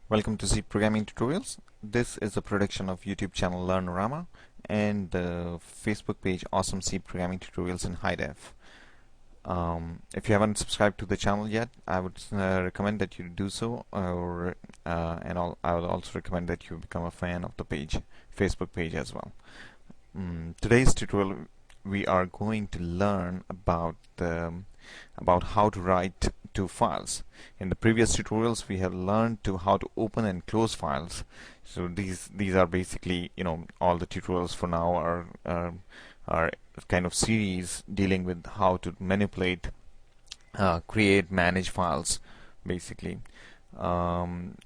Welcome to C Programming Tutorials. This is a production of YouTube channel Learnorama and the Facebook page Awesome C Programming Tutorials in High Def. If you haven't subscribed to the channel yet, I would recommend that you do so, I would also recommend that you become a fan of the Facebook page as well. Today's tutorial, we are going to learn about how to write to files. In the previous tutorials, we have learned how to open and close files. So these are basically, all the tutorials for now are kind of series dealing with how to manipulate, create, manage files, basically.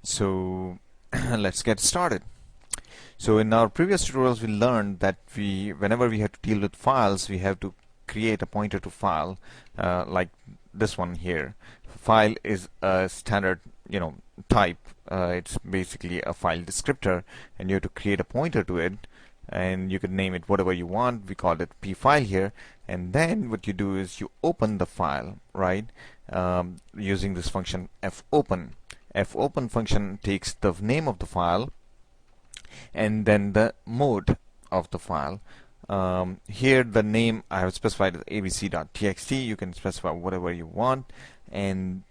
So let's get started. So in our previous tutorials, we learned that whenever we have to deal with files, we have to create a pointer to file, like this one here. File is a standard, type. It's basically a file descriptor, and you have to create a pointer to it, and you can name it whatever you want. We call it pfile here, and then what you do is you open the file, right? Using this function fopen. Fopen function takes the name of the file and then the mode of the file. Here the name I have specified as abc.txt. You can specify whatever you want, and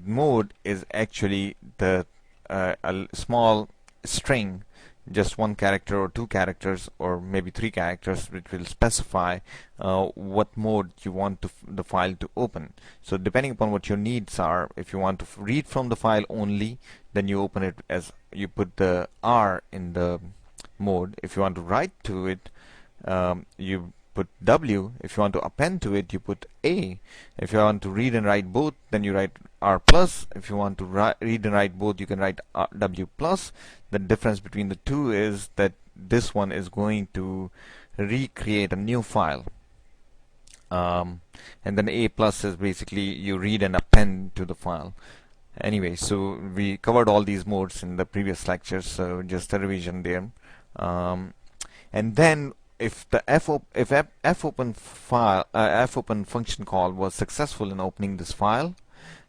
mode is actually the a small string, just one character or two characters or maybe three characters, which will specify what mode you want the file to open. So depending upon what your needs are, if you want to read from the file only, then you open it as you put the R in the mode. If you want to write to it, you put W. If you want to append to it, you put A. If you want to read and write both, then you write R plus. If you want to read and write both, you can write W plus. The difference between the two is that this one is going to recreate a new file, and then A plus is basically you read and append to the file. Anyway, so we covered all these modes in the previous lectures, so just a revision there. And then if the fopen function call was successful in opening this file,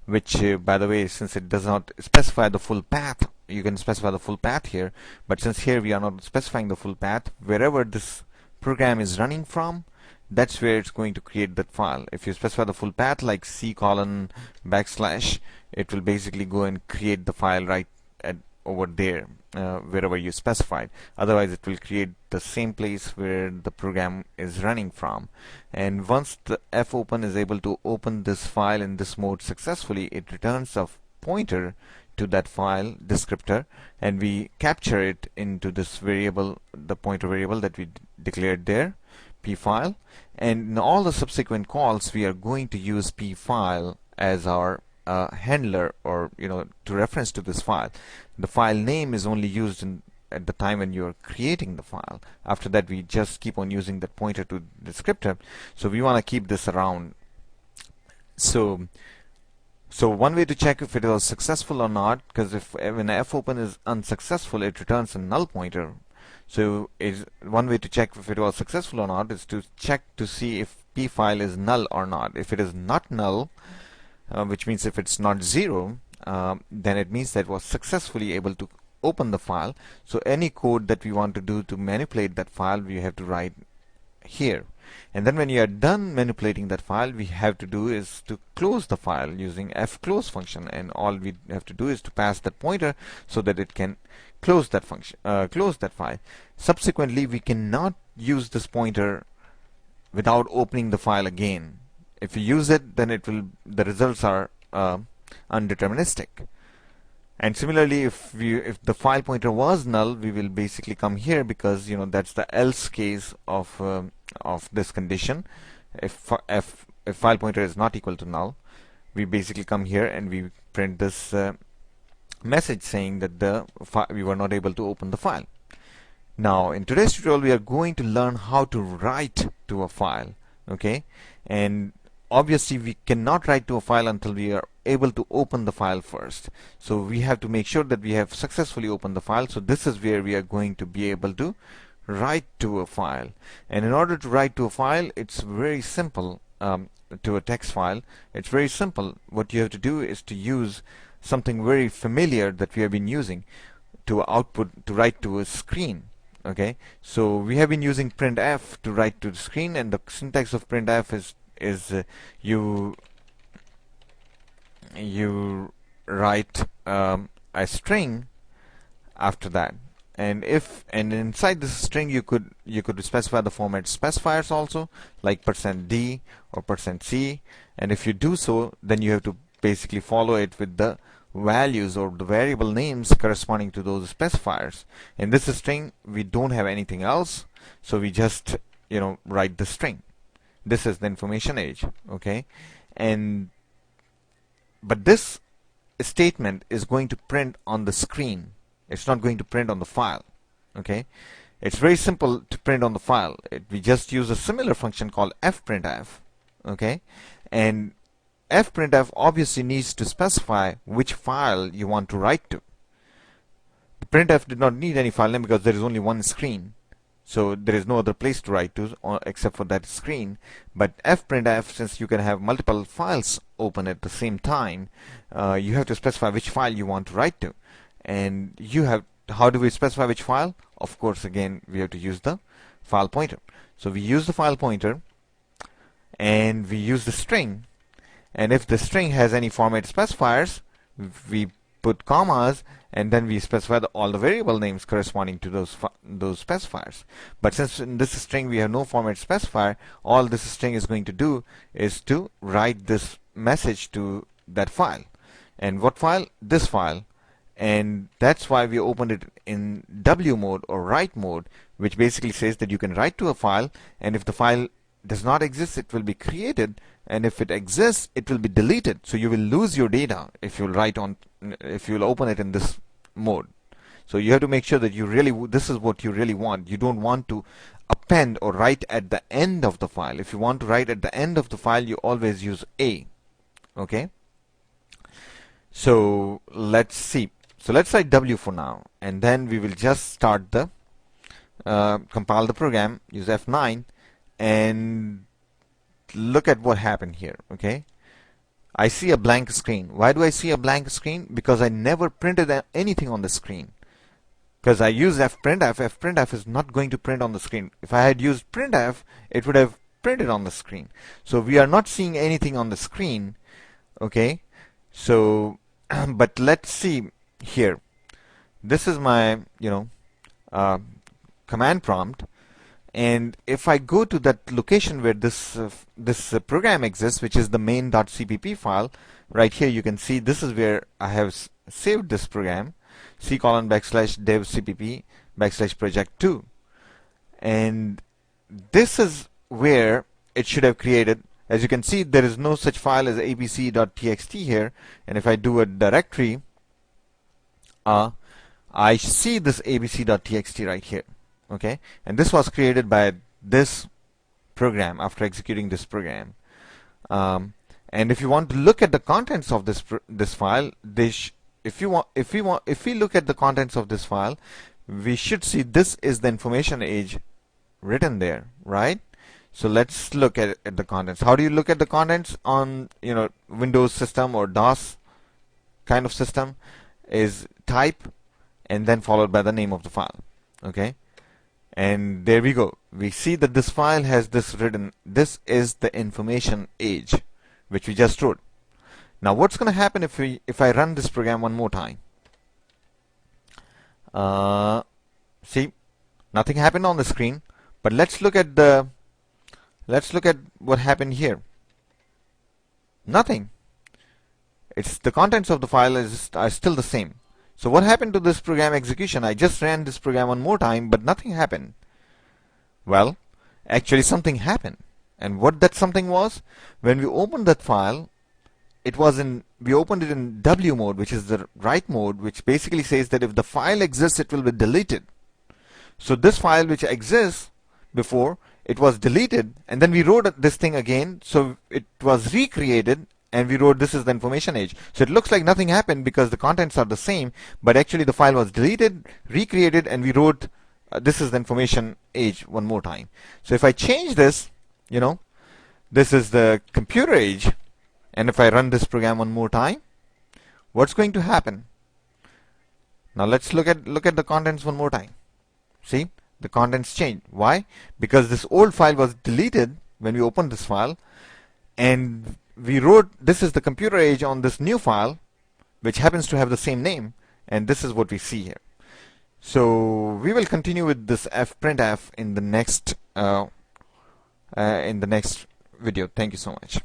which by the way, since it does not specify the full path, you can specify the full path here, but since here we are not specifying the full path, wherever this program is running from, that's where it's going to create that file. If you specify the full path like c:\\, it will basically go and create the file right over there, wherever you specified. Otherwise it will create the same place where the program is running from. And once the fopen is able to open this file in this mode successfully, it returns a pointer to that file descriptor, and we capture it into this variable, the pointer variable that we declared there, pfile. And in all the subsequent calls, we are going to use pfile as our handler, or to reference to this file. The file name is only used at the time when you're creating the file. After that, we just keep on using that pointer to the descriptor. So we want to keep this around. So one way to check if it was successful or not, because when fopen is unsuccessful, it returns a null pointer. So one way to check if it was successful or not is to check to see if pfile is null or not. If it is not null, which means if it's not 0, then it means that it was successfully able to open the file. So any code that we want to do to manipulate that file, we have to write here. And then when you are done manipulating that file, we have to do is to close the file using fclose function, and all we have to do is to pass that pointer so that it can close that function, close that file. Subsequently, we cannot use this pointer without opening the file again. If you use it, then the results are undeterministic. And similarly, if the file pointer was null, we will basically come here, because that's the else case of this condition. If file pointer is not equal to null, we basically come here and we print this message saying that we were not able to open the file. Now in today's tutorial, we are going to learn how to write to a file. Okay, and obviously we cannot write to a file until we are able to open the file first. So we have to make sure that we have successfully opened the file. So this is where we are going to be able to write to a file. And in order to write to a file, it's very simple. To a text file, it's very simple. What you have to do is to use something very familiar that we have been using to write to a screen. Okay, so we have been using printf to write to the screen, and the syntax of printf is you write a string after that, and inside this string you could specify the format specifiers also, like %d or %c, and if you do so, then you have to basically follow it with the values or the variable names corresponding to those specifiers. In this string we don't have anything else, so we just write the string. This is the information age. Okay, and but this statement is going to print on the screen. It's not going to print on the file. Okay, it's very simple to print on the file. We just use a similar function called fprintf. Okay, and fprintf obviously needs to specify which file you want to write to. The printf did not need any file name because there is only one screen, so there is no other place to write to except for that screen. But fprintf, since you can have multiple files open at the same time, you have to specify which file you want to write to. And how do we specify which file? Of course, again, we have to use the file pointer. So we use the file pointer and we use the string, and if the string has any format specifiers, we put commas, and then we specify all the variable names corresponding to those specifiers. But since in this string we have no format specifier, all this string is going to do is to write this message to that file. And what file? This file. And that's why we opened it in W mode or write mode, which basically says that you can write to a file, and if the file does not exist, it will be created, and if it exists, it will be deleted. So you will lose your data if you'll open it in this mode. So you have to make sure that this is what you really want. You don't want to append or write at the end of the file. If you want to write at the end of the file, you always use A. Okay, so let's see. So let's write W for now, and then we will just start the compile the program, use F9, and look at what happened here. Okay, I see a blank screen. Why do I see a blank screen? Because I never printed anything on the screen. Because I use fprintf. Fprintf is not going to print on the screen. If I had used printf, it would have printed on the screen. So we are not seeing anything on the screen. Okay, so but let's see here. This is my command prompt, and if I go to that location where this program exists, which is the main.cpp file, right here you can see this is where I have saved this program, c:\dev cpp/project2, and this is where it should have created. As you can see, there is no such file as abc.txt here, and if I do a directory, I see this abc.txt right here. Okay, and this was created by this program after executing this program. And if you want to look at the contents of this file, if we look at the contents of this file, we should see this is the information age written there, right? So let's look at the contents. How do you look at the contents on Windows system or DOS kind of system? Is type and then followed by the name of the file. Okay, and there we go. We see that this file has this written. This is the information age, which we just wrote. Now what's going to happen if I run this program one more time? See, nothing happened on the screen, but let's look at what happened here. Nothing. It's the contents of the file are still the same. So what happened to this program execution? I just ran this program one more time, but nothing happened. Well, actually something happened. And what that something was? When we opened that file, we opened it in W mode, which is the write mode, which basically says that if the file exists, it will be deleted. So this file which exists before, it was deleted, and then we wrote this thing again, so it was recreated, and we wrote this is the information age. So it looks like nothing happened because the contents are the same, but actually the file was deleted, recreated, and we wrote this is the information age one more time. So if I change this, this is the computer age, and if I run this program one more time, what's going to happen? Now let's look at the contents one more time. See, the contents change. Why? Because this old file was deleted when we opened this file, and we wrote this is the computer age on this new file, which happens to have the same name, and this is what we see here. So we will continue with this fprintf in the next video. Thank you so much.